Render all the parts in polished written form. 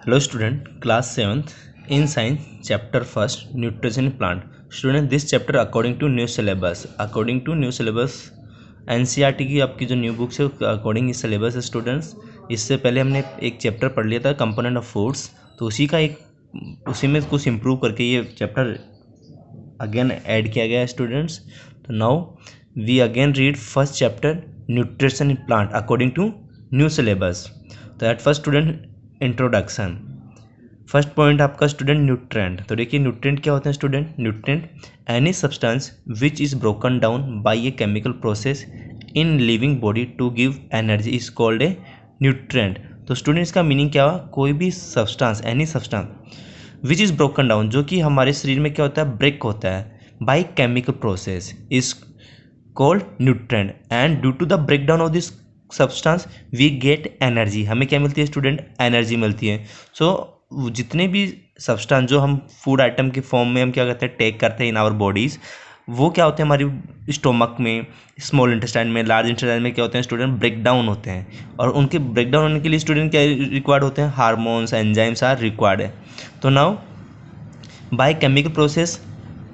Hello student, class 7th in science chapter 1st nutrition plant. Student this chapter according to new syllabus NCERT की आपकी जो new books है according इस syllabus है students. इससे पहले हमने एक चैप्टर पढ़ लिया था कंपोनेंट ऑफ फूड्स, तो उसी में कुछ इम्प्रूव करके ये चैप्टर अगेन ऐड किया गया है स्टूडेंट्स. तो now we again read first chapter nutrition in plant according to new syllabus. तो at first student introduction. First point आपका स्टूडेंट न्यूट्रेंट. तो देखिए न्यूट्रेंट क्या होते हैं student. Nutrient any substance which is broken down by a chemical process in living body to give energy is called a nutrient. तो student इसका meaning क्या हुआ, कोई भी substance any substance which is broken down, जो कि हमारे शरीर में क्या होता है ब्रेक होता है by chemical process is called nutrient and due to the break down of this substance we get energy. हमें क्या मिलती है स्टूडेंट, एनर्जी मिलती है. सो जितने भी सब्सटेंस जो हम फूड आइटम के फॉर्म में हम क्या करते हैं टेक करते हैं इन आवर बॉडीज़, वो क्या होते हैं हमारी स्टोमक में, स्मॉल इंटेस्टाइन में, लार्ज इंटेस्टाइन में क्या होते हैं स्टूडेंट ब्रेक डाउन होते हैं. और उनके ब्रेक डाउन होने के लिए स्टूडेंट क्या रिक्वायर्ड होते हैं, हार्मोन्स एंजाइम्स आर रिक्वायर्ड है. तो now by chemical process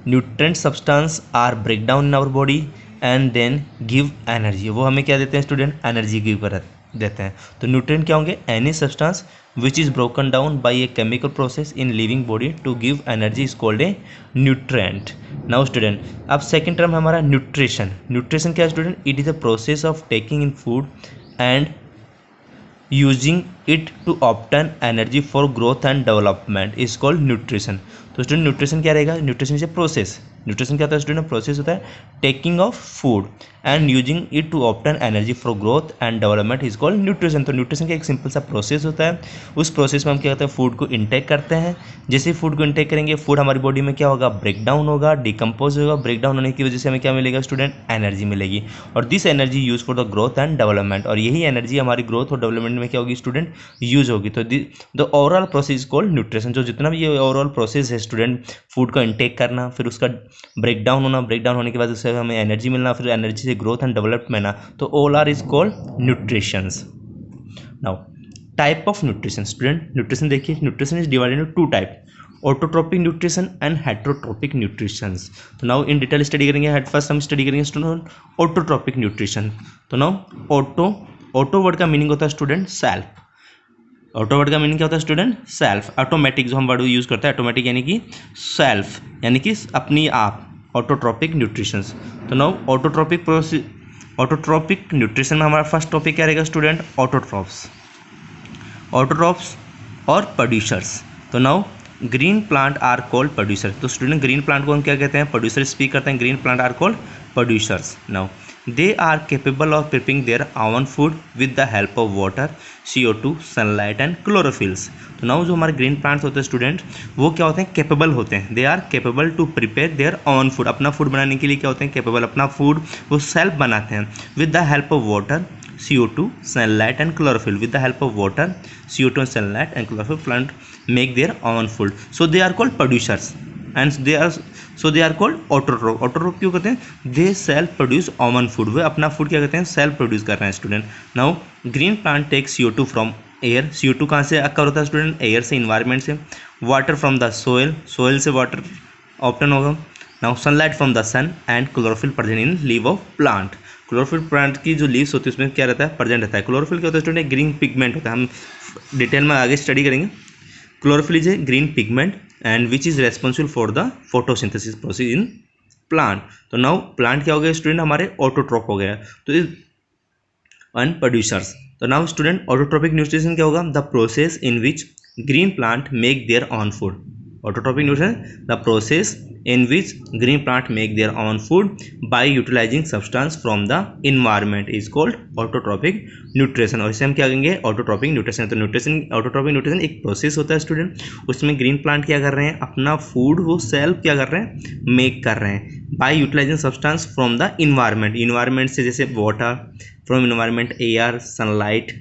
nutrient substance are break down in our body and then give energy. वो हमें क्या देते हैं स्टूडेंट, एनर्जी गिव कर देते हैं. तो न्यूट्रेंट क्या होंगे, any substance which is broken down by a chemical process in living body to give energy is called a nutrient. Now student अब सेकेंड टर्म हमारा न्यूट्रिशन. न्यूट्रिशन क्या है student, it is the process of taking in food and using it to obtain energy for growth and development is called nutrition. तो student nutrition क्या रहेगा, nutrition is a process. Nutrition क्या होता है student, process होता है taking of food and using it to obtain energy for growth and development is called nutrition. तो nutrition का एक सिंपल सा प्रोसेस होता है. उस प्रोसेस में हम क्या करते हैं, फूड को इंटेक करते हैं. जैसे फूड को इंटेक करेंगे फूड हमारी बॉडी में क्या होगा, ब्रेक डाउन होगा, डिकम्पोज होगा. ब्रेक डाउन होने की वजह से हमें क्या मिलेगा स्टूडेंट, एनर्जी मिलेगी. और this energy use for the growth and development. और यही एनर्जी हमारी ग्रोथ और डेवलपमेंट में क्या होगी स्टूडेंट, यूज होगी. तो the overall process called nutrition. जो जितना भी ये ओवरऑल प्रोसेस है स्टूडेंट, फूड को इंटेक करना, फिर उसका ब्रेक डाउन होना, ब्रेक डाउन होने के बाद उससे हमें एनर्जी मिलना, फिर एनर्जी से ग्रोथ एंड डेवलपमेंट ना, तो all are is called nutritions. Now type of nutrition. Student nutrition देखिए, nutrition is divided into two type, autotrophic nutrition and heterotrophic nutrition. तो नाउ इन डिटेल स्टडी करेंगे. At first हम study करेंगे student autotrophic nutrition. तो now auto word का meaning होता है student self. Auto word का मीनिंग क्या होता है स्टूडेंट, सेल्फ. ऑटोमेटिक जो हम वर्ड यूज करते हैं ऑटोमेटिक यानी कि सेल्फ, यानी कि अपनी आप. Autotrophic nutritions. तो नाउ ऑटोट्रोपिक न्यूट्रिशन में हमारा फर्स्ट टॉपिक क्या रहेगा स्टूडेंट, ऑटोट्रॉप्स और प्रोड्यूसर्स. तो now green plant are called producer. तो स्टूडेंट ग्रीन प्लांट को हम क्या कहते हैं, प्रोड्यूसर स्पीक करते हैं. Green plant are called producers. Now they are capable of preparing their own food with the help of water, CO2, sunlight and chlorophylls. तो now जो हमारे ग्रीन प्लांट्स होते हैं स्टूडेंट, वो क्या होते हैं, कैपेबल होते हैं. They are capable to prepare their own food. अपना फूड बनाने के लिए क्या होते हैं, कैपेबल. अपना फूड वो सेल्फ बनाते हैं with the help of water, CO2, sunlight and chlorophyll. With the help of water, CO2 and sunlight and chlorophyll, plant make their own food. So they are called producers and they are called autotroph. autotroph क्यों कहते हैं, they self produce own food. वे अपना food क्या कहते हैं, self produce कर रहे हैं student. Now green plant take CO2 from air. CO2 कहाँ से अक्कर होता है स्टूडेंट, एयर से, इन्वायरमेंट से. वाटर फ्रॉम द सोइल से वाटर ऑप्टन होगा. Now sunlight from the sun and chlorophyll present in leave of plant. Chlorophyll plant की जो लीव्स होती है उसमें क्या रहता है, प्रेजेंट रहता है. क्लोरोफिल क्या होता है स्टूडेंट, ग्रीन पिगमेंट होता है. हम डिटेल में आगे स्टडी करेंगे. Chlorophyll is a green pigment and which is responsible for the photosynthesis process in plant. तो नाउ प्लांट क्या हो गया स्टूडेंट, हमारे ऑटोट्रोप हो गया. तो इज एंड प्रोड्यूसर्स. तो नाउ स्टूडेंट ऑटोट्रोपिक न्यूट्रिशन क्या होगा, the process in which green plant make their on food. Autotrophic nutrition, the process in which green plant make their own food by utilizing substance from the environment is called autotrophic nutrition. और इसे हम क्या कहेंगे, autotrophic nutrition. तो autotrophic nutrition एक process होता है student, उसमें ग्रीन प्लांट क्या कर रहे हैं, अपना फूड वो सेल्फ क्या कर रहे हैं, मेक कर रहे हैं by utilizing substance from the environment से, जैसे water from environment, air, sunlight,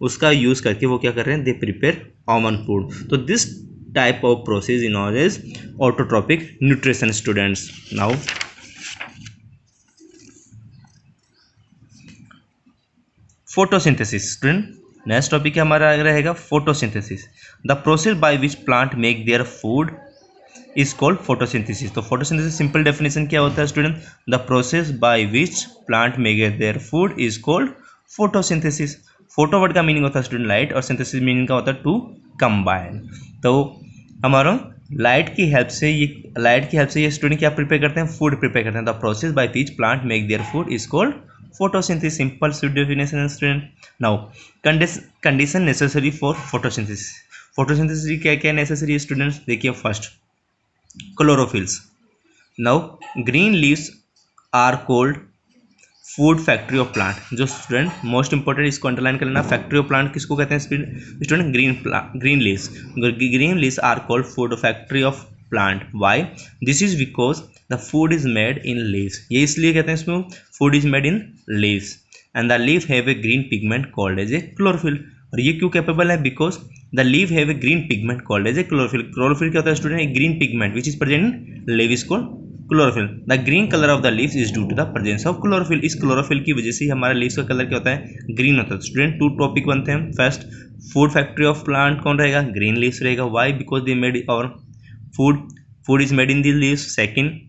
उसका यूज़ करके वो क्या कर रहे हैं, दे प्रिपेयर ऑन फूड. तो this type of process is known as autotrophic nutrition students. Now photosynthesis. Student next topic हमारा रहेगा photosynthesis. The process by which plant make their food is called photosynthesis. तो photosynthesis simple definition क्या होता है student? The process by which plant make their food is called photosynthesis. Photo word का meaning होता है student light, और synthesis meaning का होता है टू कंबाइन। तो हमारा लाइट की हेल्प से ये स्टूडेंट क्या प्रिपेयर करते हैं? फूड प्रिपेयर करते हैं। The process by which plant make their food is called photosynthesis। simple definition student। now condition necessary for photosynthesis। photosynthesis क्या क्या necessary है स्टूडेंट्स? देखिए first chlorophylls. now green leaves are called food factory of plant. जो student most important इसको underline कर लेना, factory of plant किसको कहते हैं student? Green leaves. Green leaves are called food factory of plant. Why? This is because the food is made in leaves. ये इसलिए कहते हैं इसमें food is made in leaves and the leave have a green pigment called as a chlorophyll. और ये क्यों capable है? Because the leave have a green pigment called as a chlorophyll. Chlorophyll क्या होता है स्टूडेंट? एक green pigment which is present in leave is called chlorophyll. The green colour of the leaves is due to the presence of chlorophyll. इस chlorophyll की वजह से हमारा leaves का कलर क्या होता है? ग्रीन होता है। स्टूडेंट टू टॉपिक बनते हैं। First food factory of plant कौन रहेगा? ग्रीन लीव्स रहेगा। वाई? बिकॉज दे मेड और food is made in the leaves. Second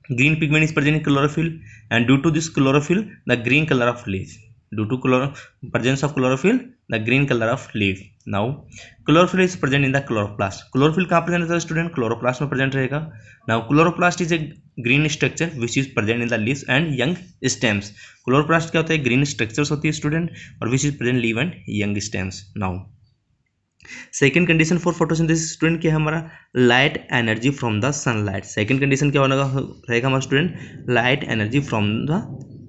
green pigment is present in chlorophyll and due to this chlorophyll the green color of leaf, due to presence of chlorophyll the green color of leaf। now chlorophyll is present in the chloroplast। chlorophyll कहाँ present होता है student? Chloroplast में present रहेगा। now chloroplast is a green structure which is present in the leaves and young stems। chloroplast क्या होता है? green structures होती है स्टूडेंट, और which is present leaf and young stems। now second condition for photosynthesis student क्या है हमारा? Light energy from the sunlight. Second condition क्या होगा रहेगा हमारा student? Light energy from the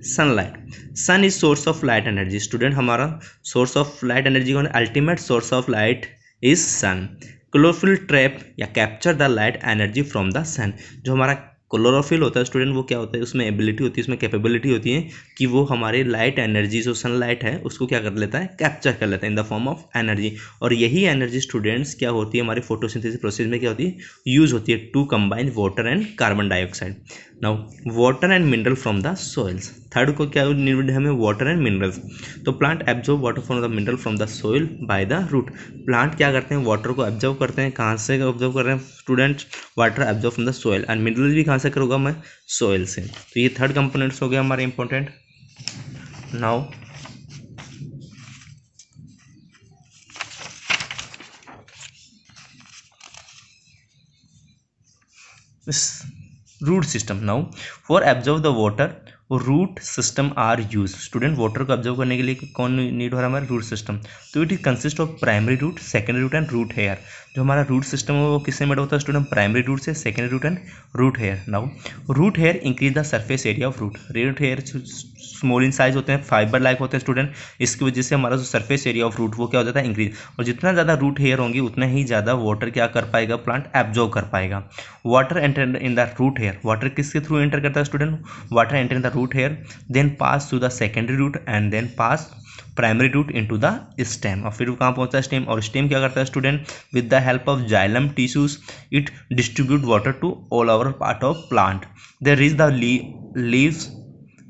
sunlight. Sun is source of light energy. Student हमारा source of light energy कौन है? Ultimate source of light is sun. Chlorophyll trap या capture the light energy from the sun. जो हमारा chlorophyll होता है student वो क्या होता है? उसमें एबिलिटी होती है, उसमें कैपेबिलिटी होती है कि वो हमारे लाइट एनर्जी जो सनलाइट है उसको क्या कर लेता है? कैप्चर कर लेता है इन द फॉर्म ऑफ एनर्जी। और यही एनर्जी स्टूडेंट्स क्या होती है हमारे फोटोसिंथेसिस प्रोसेस में क्या होती है? यूज होती है to combine water and carbon dioxide. Now water and mineral from the soils. Third को क्या नीड है हमें? Water and minerals. तो plant absorb water from the mineral from the soil by the root. Plant क्या करते हैं? Water को absorb करते हैं। कहाँ से ऑब्जर्व कर रहे हैं students? Water absorb from the soil and mineral भी कहाँ से करूँगा मैं? सॉइल से। तो ये थर्ड कंपोनेंट्स हो गया हमारे important. Now root system. Now for absorb the water root system are use. Student water को ऑब्जर्व करने के लिए कौन नीड हो रहा है हमारा? Root system. तो it consist of primary root, secondary root and root hair. जो हमारा रूट सिस्टम है वो किससे मेड होता है स्टूडेंट? प्राइमरी रूट से, secondary root and root hair. Now root hair increase the surface area of root. Root hair small in size होते हैं, फाइबर लाइक होते हैं स्टूडेंट। इसकी वजह से हमारा जो सरफेस एरिया ऑफ रूट वो क्या हो जाता है? इंक्रीज। और जितना ज़्यादा रूट हेयर होंगी उतना ही ज़्यादा वाटर क्या कर पाएगा? प्लांट एब्जॉर्व कर पाएगा। Water enter in the root hair. Water किसके थ्रू एंटर करता है student? Water enter in the root hair then pass to the secondary root and then pass primary root into the stem. और फिर कहाँ पहुंचता है? स्टेम। और stem क्या करता है student? With the help of xylem tissues it distribute water to all over part of plant. They reach the leaves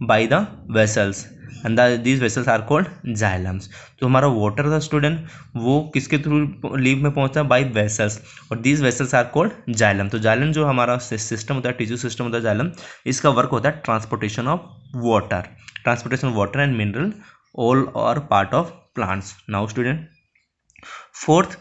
by the vessels and these vessels are called xylems. तो हमारा water था student वो किसके through leave में पहुंचता है? By vessels, और these vessels are called xylem. तो जाइलम जो हमारा सिस्टम होता है, टिश्यू सिस्टम होता है जाइलम, इसका वर्क होता है transportation of water, transportation of water and mineral all are part of plants. Now student fourth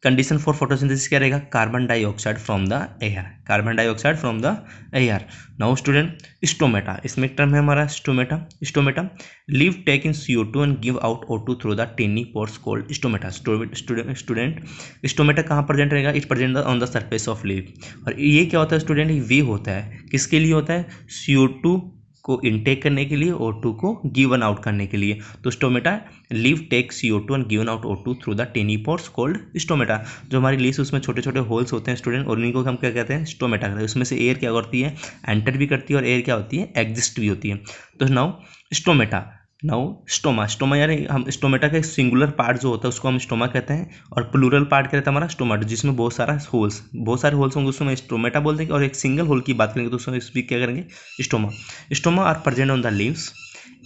condition for photosynthesis क्या रहेगा? Carbon dioxide from the air. Carbon dioxide from the air. Now student stomata, इसमें एक term है हमारा stomata. Stomata leave take in CO2 and give out O2 through the tiny pores called stomata. Student stomata कहाँ present रहेगा? It present on the surface of leave. और ये क्या होता है स्टूडेंट? ये वे होता है, किसके लिए होता है? CO2 को इनटेक करने के लिए, O2 को गिवन आउट करने के लिए। तो stomata leave take CO2 and given out O2 through the tiny pores called stomata. जो हमारी लीव्स उसमें छोटे छोटे होल्स होते हैं स्टूडेंट, और उन्हीं को हम क्या कहते हैं? स्टोमेटा कहते हैं। उसमें से एयर क्या करती है? एंटर भी करती है, और एयर क्या होती है? एग्जिस्ट भी होती है। तो नाउ स्टोमेटा, नाउ स्टोमा यानी हम स्टोमेटा का एक सिंगुलर पार्ट जो होता है उसको हम स्टोमा कहते हैं, और प्लूरल पार्ट क्या रहता है हमारा? स्टोमाटो, जिसमें बहुत सारे होल्स होंगे उसमें स्टोमेटा बोल देंगे। और एक सिंगल होल की बात करेंगे तो उसमें स्पीक क्या करेंगे? Stoma. Stoma are present on the leaves.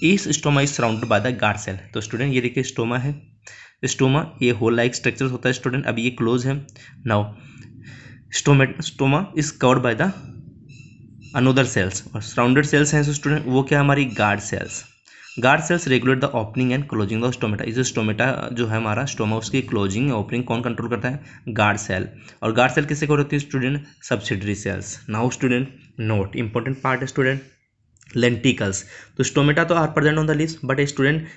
इस stoma is surrounded by the guard cell. तो स्टूडेंट ये देखिए स्टोमा है, स्टोमा ये होल लाइक स्ट्रक्चर होता है स्टूडेंट, अभी ये क्लोज है। Now stoma is covered by the another cells, और सराउंडेड सेल्स हैं स्टूडेंट, वो क्या हमारी guard cells. Guard cells regulate the opening and closing the stomata. इस स्टोमेटा जो है हमारा स्टोमा, उसकी क्लोजिंग ओपनिंग कौन कंट्रोल करता है? Guard cell. और गार्ड सेल किससे कवर होती है student? Subsidiary cells. Now student note, important part है स्टूडेंट, lenticles. तो स्टोमेटा तो are present on the leaves, but student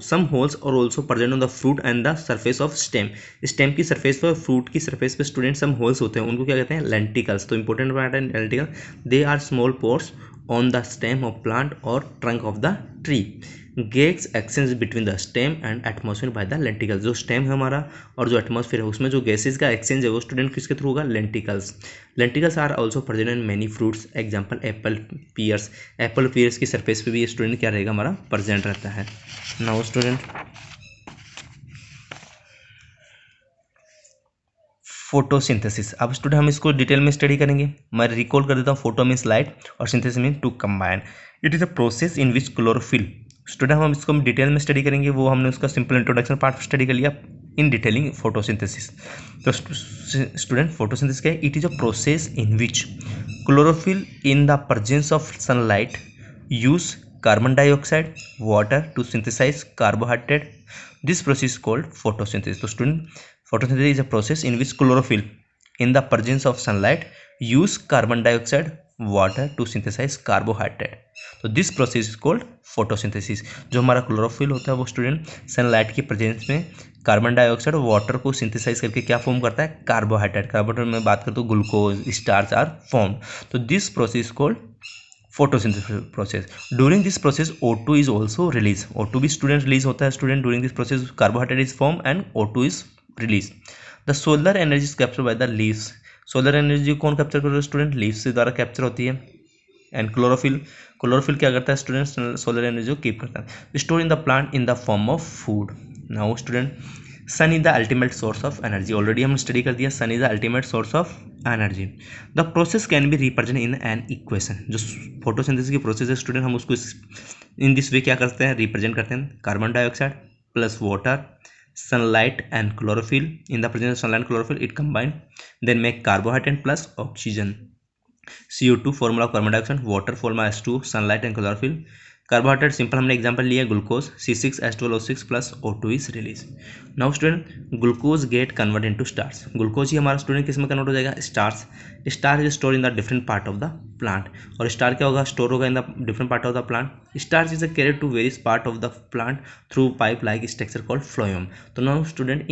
some holes are also present on the fruit and the surface of stem. Stem की surface पर, fruit की surface पे student some holes होते हैं, उनको क्या कहते हैं? लेंटिकल्स। तो इंपॉर्टेंट पार्ट है lenticel, they are small pores on the stem of plant और trunk of the tree. Gates exchange between the stem and atmosphere by the lenticels. जो स्टेम है हमारा और जो एटमॉस्फेयर है उसमें जो गैसेज का एक्सचेंज है वो स्टूडेंट किसके थ्रू होगा? Lenticels. Lenticels are also present in many fruits, example apple, pears. Apple pears की सरफेस पे भी ये स्टूडेंट क्या रहेगा? हमारा प्रेजेंट रहता है। नाउ स्टूडेंट फोटोसिंथेसिस, अब स्टूडेंट हम इसको डिटेल में स्टडी करेंगे। मैं रिकॉल कर देता हूँ, फोटो मीन्स लाइट और synthesis mean to combine. It is a process in which chlorophyll, student हम इसको डिटेल में स्टडी करेंगे, वो हमने उसका सिंपल इंट्रोडक्शन पार्ट स्टडी कर लिया। इन डिटेलिंग फोटोसिंथेसिस, तो स्टूडेंट फोटोसिंथेसिस क्या है? It is a process in which chlorophyll in the presence of sunlight use carbon dioxide water to synthesize carbohydrate, this process called photosynthesis. तो student photosynthesis is a process in which chlorophyll in the presence of sunlight use carbon dioxide water to synthesize carbohydrate, तो this process is called photosynthesis. जो हमारा chlorophyll होता है वो student sunlight की presence में carbon dioxide और water को सिंथेसाइज करके क्या फॉर्म करता है? कार्बोहाइड्रेट। कार्बोहाइड्रेट में बात करते हो ग्लूकोज, स्टार्च आर फॉर्म, तो this process called photosynthesis process. During this process O2 is also released, O2 भी स्टूडेंट रिलीज होता है student. during this process carbohydrate is formed and O2 is released. The solar energy is captured by the leaves. Solar energy कौन capture कर रहा है student? Leaves से द्वारा capture होती है। एंड क्लोरोफिल, क्लोरोफिल क्या करता है स्टूडेंट? सोलर एनर्जी को कीप करता है। Store in the plant in the form of food. Now student sun is the ultimate source of energy, already हम स्टडी कर दिया, sun is the ultimate source of energy. The process can be represent in an equation. जो photosynthesis की process है student, हम उसको in this way क्या करते हैं? रिप्रेजेंट करते हैं। Carbon dioxide plus water, sunlight and chlorophyll, in the presence of sunlight and chlorophyll it combine, then make carbohydrate plus oxygen, CO2 formula of carbon dioxide, water formula H2, sunlight and chlorophyll। Carbohydrate simple हमने example लिया है glucose, C6H12O6 plus O2 is release. Now student glucose get convert into starch. Glucose ही हमारा student किस में convert हो जाएगा? Starch. Star is store in the different part of the plant, और स्टार क्या होगा? स्टोर होगा in the different part of the plant. Starch is carried to various part of the plant through pipe like structure called phloem. तो now student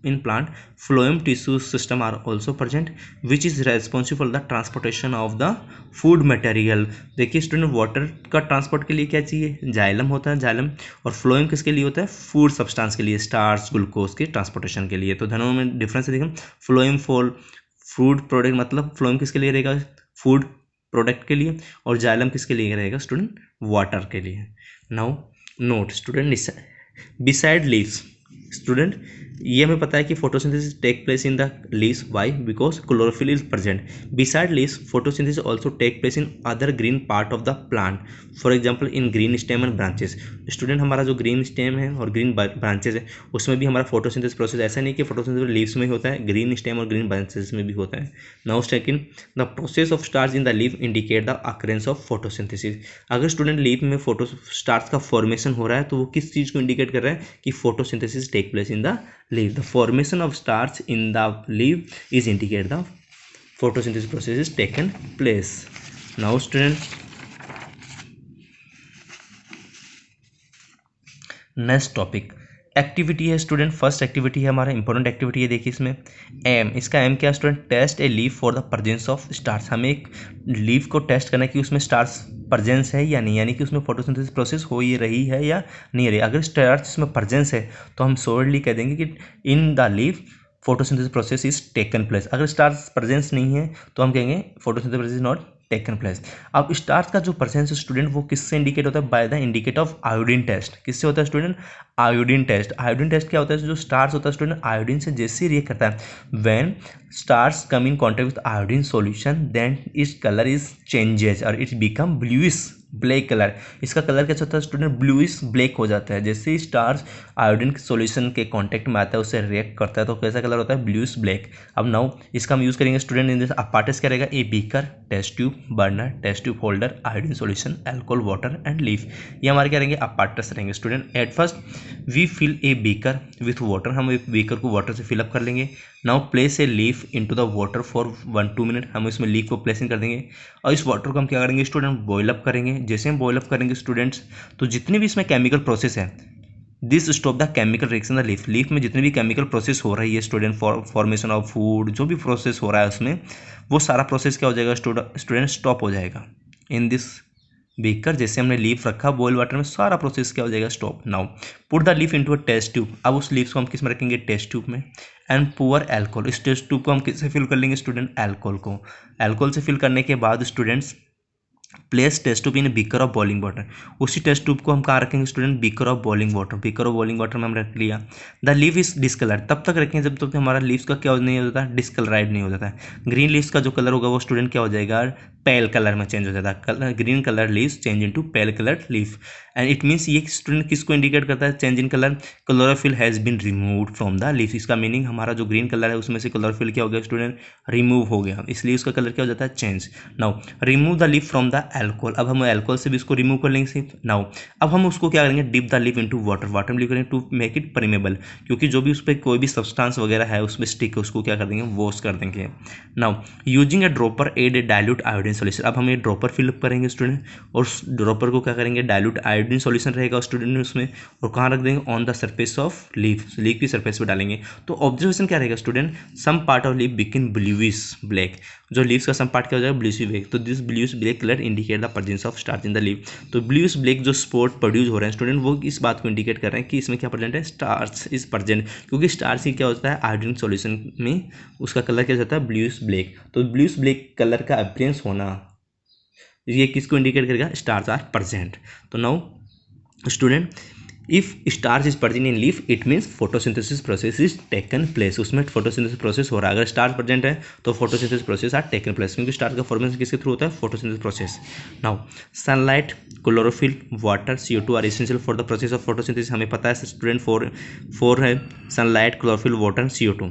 in plant phloem tissue system are also present which is responsible for the transportation of the food material. देखिए student water का transport के लिए क्या चाहिए? Xylem होता है, xylem. और फ्लोएम किसके लिए होता है? फूड सब्सटेंस के लिए, स्टार्च ग्लूकोज के ट्रांसपोर्टेशन के लिए। तो दोनों में डिफरेंस है, देखें फ्लोएम फॉर फूड प्रोडक्ट, मतलब फ्लोएम किसके लिए रहेगा? फूड प्रोडक्ट के लिए, और जाइलम किसके लिए रहेगा स्टूडेंट? वाटर के लिए। Now note student beside leaves, student ये हमें पता है कि photosynthesis take place in the leaves, why? Because chlorophyll is present. Beside leaves photosynthesis also take place in other green part of the plant, for example in green stem and branches. Student हमारा जो green stem है और green branches है उसमें भी हमारा photosynthesis process, ऐसा नहीं कि फोटोसिंथेसिस लीव्स में ही होता है, ग्रीन स्टेम और ग्रीन ब्रांचेस में भी होता है। Now second the process of starch in the leave indicate the occurrence of photosynthesis. अगर स्टूडेंट लीव में फोटो स्टार्च का फॉर्मेशन हो रहा है तो वो किस चीज़ को इंडिकेट कर रहा है? कि photosynthesis take place in the leaf. The formation of starch in the leaf is indicate the photosynthesis process is taken place. Now student next topic activity है स्टूडेंट। फर्स्ट एक्टिविटी है हमारा, इंपॉर्टेंट एक्टिविटी है, देखिए इसमें M, इसका aim क्या student? Test a leaf for the presence of starch. हमें एक लीफ को टेस्ट करना है कि उसमें स्टार्च प्रेजेंस है या नहीं, यानी कि उसमें फोटोसिंथेसिस प्रोसेस हो ही रही है या नहीं रही। अगर स्टार्च इसमें प्रेजेंस है तो हम श्योरली कह देंगे कि in the leaf photosynthesis process is taken place. अगर स्टार्च प्रेजेंस नहीं है तो हम कहेंगे photosynthesis process is not taken place. अब स्टार्च का जो परसेंट स्टूडेंट वो किससे इंडिकेट होता है? By the indicate of iodine test. किससे होता है student? Iodine test. Iodine test क्या होता है? जो स्टार्च होता है स्टूडेंट आयोडीन से जैसे रिएक्ट करता है, when starch come in contact with iodine solution then its colour is changes और it become bluish black colour, इसका कलर कैसा होता है स्टूडेंट, ब्लूइश ब्लैक हो जाता है। जैसे ही स्टार्च आयोडीन सॉल्यूशन के कांटेक्ट में आता है, उससे रिएक्ट करता है तो कैसा कलर होता है, ब्लूइश ब्लैक। अब नाउ इसका हम यूज़ करेंगे स्टूडेंट इन दिस अपार्टस क्या रहेगा, a beaker, test tube, burner, test tube holder, iodine solution, alcohol, water and leaf, ये हमारे क्या रहेंगे, अपार्टस रहेंगे student. At first we fill a beaker with water, हम एक बीकर को वाटर से फिलअप कर लेंगे। Now place a leaf into the water for 1-2 minute, हम इसमें लीफ को प्लेस कर देंगे और इस वाटर को हम क्या करेंगे स्टूडेंट, बॉयल अप करेंगे। जैसे हम बॉयल अप करेंगे स्टूडेंट्स, तो जितने भी इसमें केमिकल प्रोसेस है, this stop the chemical reaction the leaf, leaf में जितने भी केमिकल प्रोसेस हो रही है स्टूडेंट, फॉर्मेशन ऑफ फूड, जो भी प्रोसेस हो रहा है उसमें, वो सारा प्रोसेस क्या हो जाएगा स्टूडेंट, स्टॉप हो जाएगा इन दिस बीकर। जैसे हमने लीफ रखा बॉयल वाटर में, सारा प्रोसेस क्या हो जाएगा, stop. Now put the leaf into a test tube, अब उस लीफ को हम किस में रखेंगे, टेस्ट ट्यूब में। एंड पुअर अल्कोहल, इस टेस्ट ट्यूब को हम किससे फिल कर लेंगे स्टूडेंट, अल्कोहल को। अल्कोहल से फिल करने के बाद students place test tube in beaker of boiling water, उसी टेस्ट ट्यूब को हम कहाँ रखेंगे student, beaker of boiling water, beaker of boiling water में हम रख लिया। द लीफ इज डिसकलर, तब तक रखेंगे जब तक हमारा लीव्स का क्या नहीं हो जाता, डिसकलराइड नहीं हो जाता है। ग्रीन लीव्स का जो कलर होगा वो स्टूडेंट क्या हो जाएगा, पेल कलर में चेंज हो जाता है, green colour leaves change into pale colour leaf. And it means ये स्टूडेंट किसको इंडिकेट करता है, change in colour, chlorophyll has been removed from the leaf. इसका मीनिंग हमारा जो ग्रीन कलर है उसमें से क्लोरोफिल क्या हो गया स्टूडेंट, रिमूव हो गया, इसलिए उसका कलर क्या हो जाता है, change. Now remove the leaf from the alcohol, अब हम अल्कोहल से भी इसको रिमूव कर लेंगे सिर्फ। नाउ अब हम उसको क्या करेंगे, dip the leaf into water, water में करेंगे टू मेक इट परमेबल, क्योंकि जो भी उस पर कोई भी सब्सटेंस वगैरह है उसमें स्टिक है, उसको क्या कर देंगे, वॉश कर देंगे। Now using a dropper add a dilute iodine solution, अब हम ये ड्रॉपर फिलअप करेंगे स्टूडेंट, और उस ड्रॉपर को क्या करेंगे, डाइल्यूट आयोडीन सॉल्यूशन रहेगा स्टूडेंट उसमें, और कहाँ रख देंगे, on the surface of leaf, leaf की सरफेस पे डालेंगे। तो ऑब्जर्वेशन क्या रहेगा student, some part of leaf become bluish black, जो लीव्स का सम पार्ट क्या हो जाएगा, ब्लूइश ब्लैक। तो this bluish black colour indicate the presence of starch in the leaf. तो ब्लूइश ब्लैक जो स्पॉट प्रोड्यूस हो रहे हैं स्टूडेंट, वो इस बात को इंडिकेट कर रहे हैं कि इसमें क्या प्रेजेंट है, स्टार्च इज प्रेजेंट, क्योंकि स्टार्च ही क्या होता है, आयोडीन सॉल्यूशन में उसका कलर क्या होता है, ब्लूइश ब्लैक। तो ब्लूइश ब्लैक कलर का अपीयरेंस होना ये किसको इंडिकेट करेगा, स्टार्च आर प्रेजेंट। तो now student if starch is present in leaf it means photosynthesis process is taken place, उसमें फोटोसिंथेसिस प्रोसेस हो रहा है। अगर स्टार्च प्रेजेंट है तो photosynthesis process are taken place, क्योंकि स्टार्च का फॉर्मेशन किसके थ्रू होता है, photosynthesis process. Now sunlight, chlorophyll, water, CO2 are essential for the process of photosynthesis, हमें पता है स्टूडेंट फोर है, sunlight, chlorophyll, water, CO2।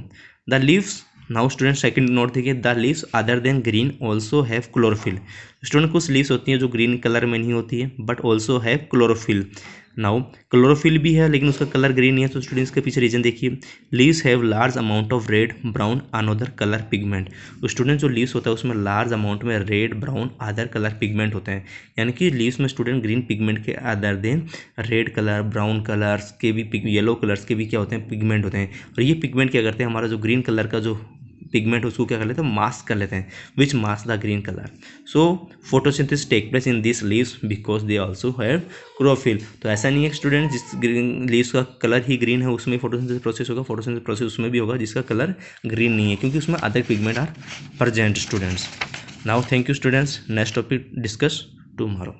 The leaves, now student second note देखिए, the leaves other than green also have chlorophyll, student कुछ leaves होती हैं जो green colour में नहीं होती है but also have chlorophyll. Now chlorophyll भी है लेकिन उसका कलर ग्रीन नहीं है, तो स्टूडेंट्स के पीछे रीजन देखिए, leaves have large amount of red, brown, another colour pigment. तो स्टूडेंट जो लीव्स होता है उसमें लार्ज अमाउंट में red, brown, other colour pigment होते हैं, यानी कि लीव्स में स्टूडेंट ग्रीन पिगमेंट के other than red colour, brown colours के भी, येलो कलर्स के भी क्या होते हैं, पिगमेंट होते हैं। और ये पिगमेंट क्या करते हैं, हमारा जो ग्रीन कलर का जो पिगमेंट उसको क्या कर लेते हैं, मास्क कर लेते हैं, which mask the green colour. So photosynthesis take place in this leaves because they also have chlorophyll. तो ऐसा नहीं है स्टूडेंट जिस ग्रीन लीव्स का कलर ही ग्रीन है उसमें फोटोसिंथेसिस प्रोसेस होगा, फोटोसिंथेसिस प्रोसेस उसमें भी होगा जिसका कलर ग्रीन नहीं है, क्योंकि उसमें other pigment are present students. Now thank you students, next topic discuss tomorrow.